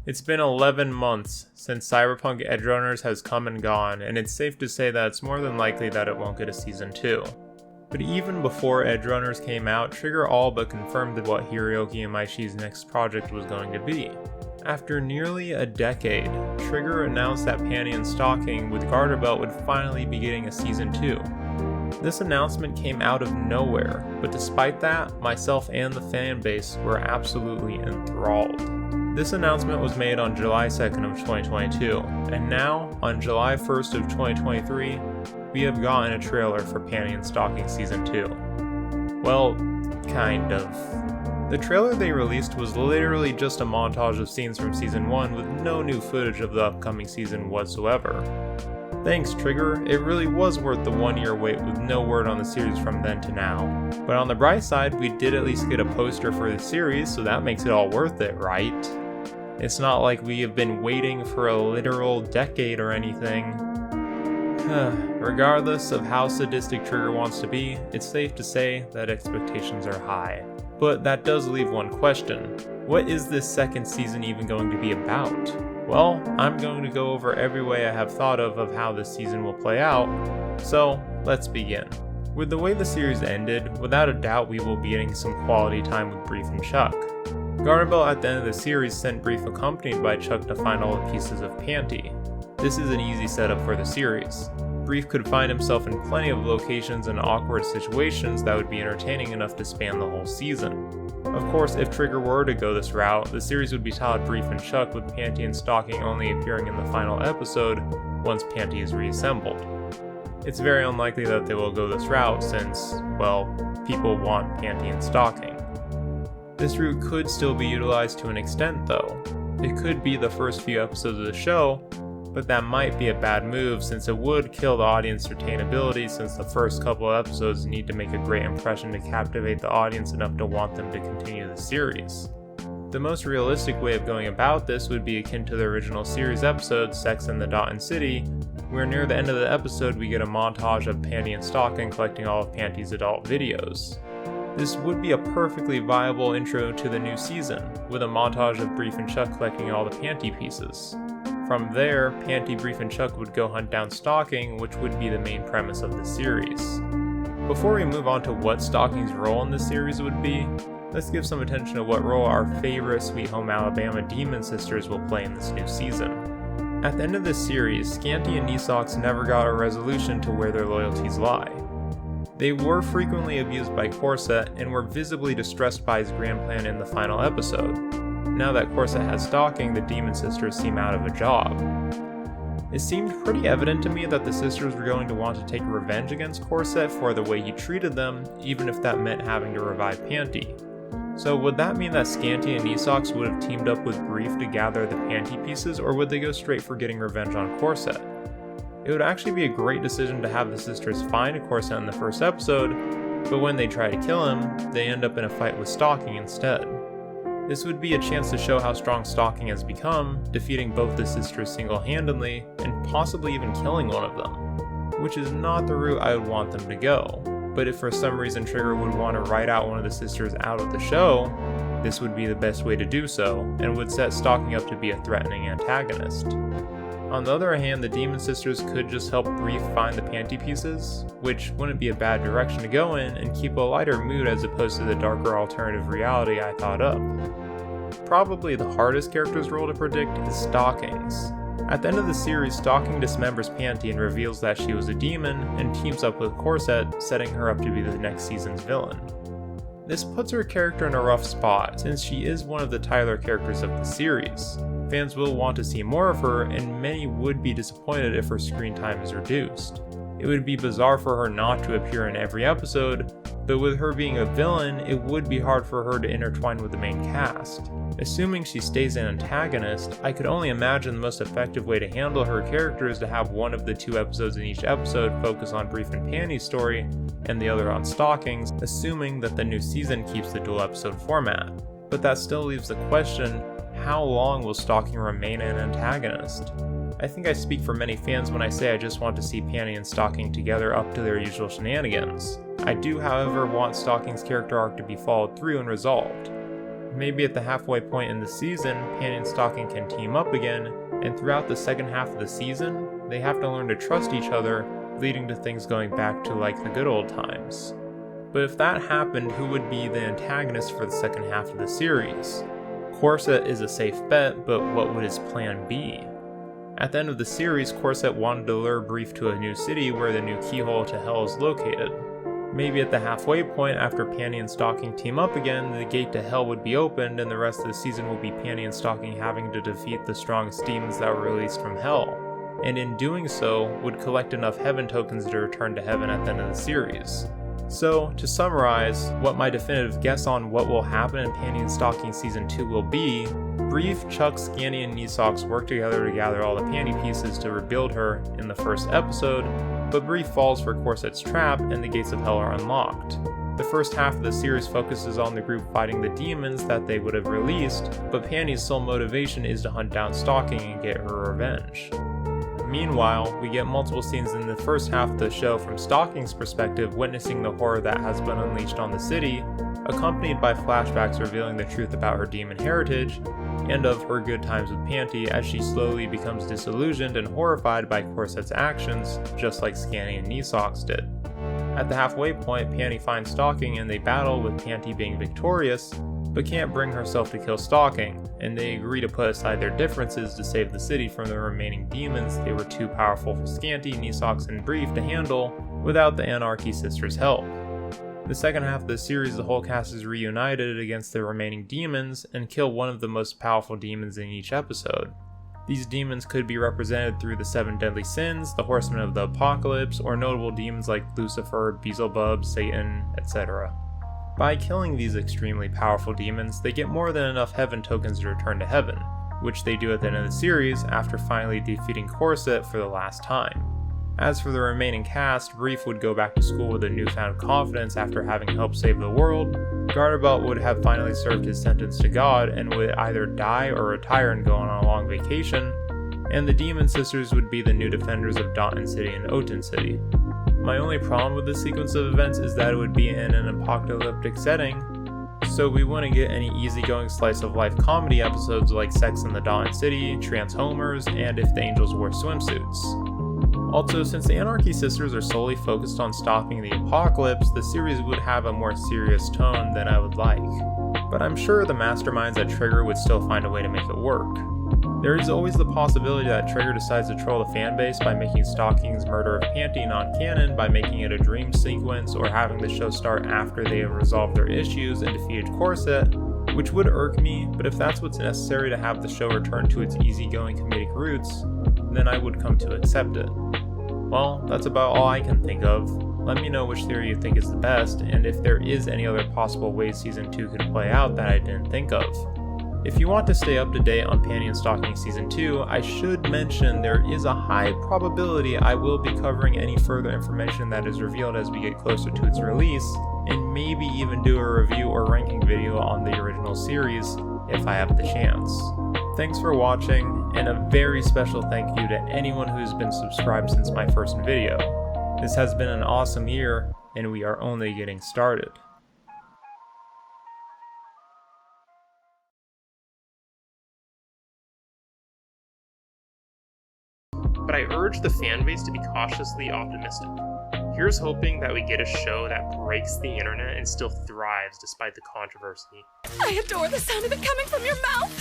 It's been 11 months since Cyberpunk Edgerunners has come and gone, and it's safe to say that it's more than likely that it won't get a Season 2. But even before Edgerunners came out, Trigger all but confirmed what Hiroyuki Imaishi's next project was going to be. After nearly a decade, Trigger announced that Panty and Stalking with Garter Belt would finally be getting a Season 2. This announcement came out of nowhere, but despite that, myself and the fan base were absolutely enthralled. This announcement was made on July 2nd of 2022, and now, on July 1st of 2023, we have gotten a trailer for Panty and Stalking Season 2. Well, kind of. The trailer they released was literally just a montage of scenes from Season 1 with no new footage of the upcoming season whatsoever. Thanks, Trigger, it really was worth the 1-year wait with no word on the series from then to now. But on the bright side, we did at least get a poster for the series, so that makes it all worth it, right? It's not like we have been waiting for a literal decade or anything. Regardless of how sadistic Trigger wants to be, it's safe to say that expectations are high. But that does leave one question. What is this second season even going to be about? Well, I'm going to go over every way I have thought of how this season will play out, so let's begin. With the way the series ended, without a doubt we will be getting some quality time with Brief and Chuck. Garter Belt at the end of the series sent Brief accompanied by Chuck to find all the pieces of Panty. This is an easy setup for the series. Brief could find himself in plenty of locations and awkward situations that would be entertaining enough to span the whole season. Of course, if Trigger were to go this route, the series would be titled Brief and Chuck, with Panty and Stalking only appearing in the final episode once Panty is reassembled. It's very unlikely that they will go this route since, well, people want Panty and Stalking. This route could still be utilized to an extent though. It could be the first few episodes of the show, but that might be a bad move since it would kill the audience retainability, since the first couple of episodes need to make a great impression to captivate the audience enough to want them to continue the series. The most realistic way of going about this would be akin to the original series episode Sex and the Dot City, where near the end of the episode we get a montage of Panty and Stalking collecting all of Panty's adult videos. This would be a perfectly viable intro to the new season, with a montage of Brief and Chuck collecting all the Panty pieces. From there, Panty, Brief, and Chuck would go hunt down Stalking, which would be the main premise of the series. Before we move on to what Stalking's role in this series would be, let's give some attention to what role our favorite Sweet Home Alabama Demon Sisters will play in this new season. At the end of this series, Scanty and Nisox never got a resolution to where their loyalties lie. They were frequently abused by Corset and were visibly distressed by his grand plan in the final episode. Now that Corset has Stalking, the Demon Sisters seem out of a job. It seemed pretty evident to me that the sisters were going to want to take revenge against Corset for the way he treated them, even if that meant having to revive Panty. So would that mean that Scanty and Nisox would have teamed up with Brief to gather the Panty pieces, or would they go straight for getting revenge on Corset? It would actually be a great decision to have the sisters find Corset in the first episode, but when they try to kill him, they end up in a fight with Stalking instead. This would be a chance to show how strong Stalking has become, defeating both the sisters single-handedly, and possibly even killing one of them, which is not the route I would want them to go. But if for some reason Trigger would want to write out one of the sisters out of the show, this would be the best way to do so, and would set Stalking up to be a threatening antagonist. On the other hand, the Demon Sisters could just help Brief find the Panty pieces, which wouldn't be a bad direction to go in, and keep a lighter mood as opposed to the darker alternative reality I thought up. Probably the hardest character's role to predict is Stalking's. At the end of the series, Stalking dismembers Panty and reveals that she was a demon, and teams up with Corset, setting her up to be the next season's villain. This puts her character in a rough spot, since she is one of the Tyler characters of the series. Fans will want to see more of her, and many would be disappointed if her screen time is reduced. It would be bizarre for her not to appear in every episode, but with her being a villain, it would be hard for her to intertwine with the main cast. Assuming she stays an antagonist, I could only imagine the most effective way to handle her character is to have one of the 2 episodes in each episode focus on Brief and Panty's story, and the other on Stalking's, assuming that the new season keeps the dual episode format. But that still leaves the question, how long will Stalking remain an antagonist? I think I speak for many fans when I say I just want to see Panty and Stalking together up to their usual shenanigans. I do, however, want Stalking's character arc to be followed through and resolved. Maybe at the halfway point in the season, Panty and Stalking can team up again, and throughout the second half of the season, they have to learn to trust each other, leading to things going back to like the good old times. But if that happened, who would be the antagonist for the second half of the series? Corset is a safe bet, but what would his plan be? At the end of the series, Corset wanted to lure Brief to a new city where the new keyhole to hell is located. Maybe at the halfway point, after Panty and Stalking team up again, the gate to hell would be opened and the rest of the season will be Panty and Stalking having to defeat the strongest demons that were released from hell, and in doing so, would collect enough heaven tokens to return to heaven at the end of the series. So, to summarize, what my definitive guess on what will happen in Panty and Stalking Season 2 will be, Brief, Chuck, Scanny, and Nisox work together to gather all the Panty pieces to rebuild her in the first episode, but Brief falls for Corset's trap and the gates of hell are unlocked. The first half of the series focuses on the group fighting the demons that they would have released, but Panty's sole motivation is to hunt down Stalking and get her revenge. Meanwhile, we get multiple scenes in the first half of the show from Stalking's perspective witnessing the horror that has been unleashed on the city, accompanied by flashbacks revealing the truth about her demon heritage, and of her good times with Panty as she slowly becomes disillusioned and horrified by Corset's actions, just like Scanny and Nisox did. At the halfway point, Panty finds Stalking and they battle with Panty being victorious, but can't bring herself to kill Stalking, and they agree to put aside their differences to save the city from the remaining demons they were too powerful for Scanty, Nisox, and Brief to handle without the Anarchy Sisters' help. The second half of the series, the whole cast is reunited against the remaining demons and kill one of the most powerful demons in each episode. These demons could be represented through the 7 deadly sins, the horsemen of the apocalypse, or notable demons like Lucifer, Beelzebub, Satan, etc. By killing these extremely powerful demons, they get more than enough heaven tokens to return to heaven, which they do at the end of the series after finally defeating Corset for the last time. As for the remaining cast, Brief would go back to school with a newfound confidence after having helped save the world, Garterbelt would have finally served his sentence to God and would either die or retire and go on a long vacation, and the Demon Sisters would be the new defenders of Daunton City and Oten City. My only problem with this sequence of events is that it would be in an apocalyptic setting, so we wouldn't get any easygoing slice-of-life comedy episodes like Sex in the Daunton City, Transformers, and If the Angels Wore Swimsuits. Also, since the Anarchy Sisters are solely focused on stopping the apocalypse, the series would have a more serious tone than I would like. But I'm sure the masterminds at Trigger would still find a way to make it work. There is always the possibility that Trigger decides to troll the fanbase by making Stalking's murder of Panty non-canon, by making it a dream sequence, or having the show start after they have resolved their issues and defeated Corset, which would irk me, but if that's what's necessary to have the show return to its easygoing comedic roots, then I would come to accept it. Well, that's about all I can think of. Let me know which theory you think is the best, and if there is any other possible ways Season 2 could play out that I didn't think of. If you want to stay up to date on Panty and Stalking Season 2, I should mention there is a high probability I will be covering any further information that is revealed as we get closer to its release, and maybe even do a review or ranking video on the original series if I have the chance. Thanks for watching, and a very special thank you to anyone who has been subscribed since my first video. This has been an awesome year, and we are only getting started. But I urge the fanbase to be cautiously optimistic. Here's hoping that we get a show that breaks the internet and still thrives despite the controversy. I adore the sound of it coming from your mouth!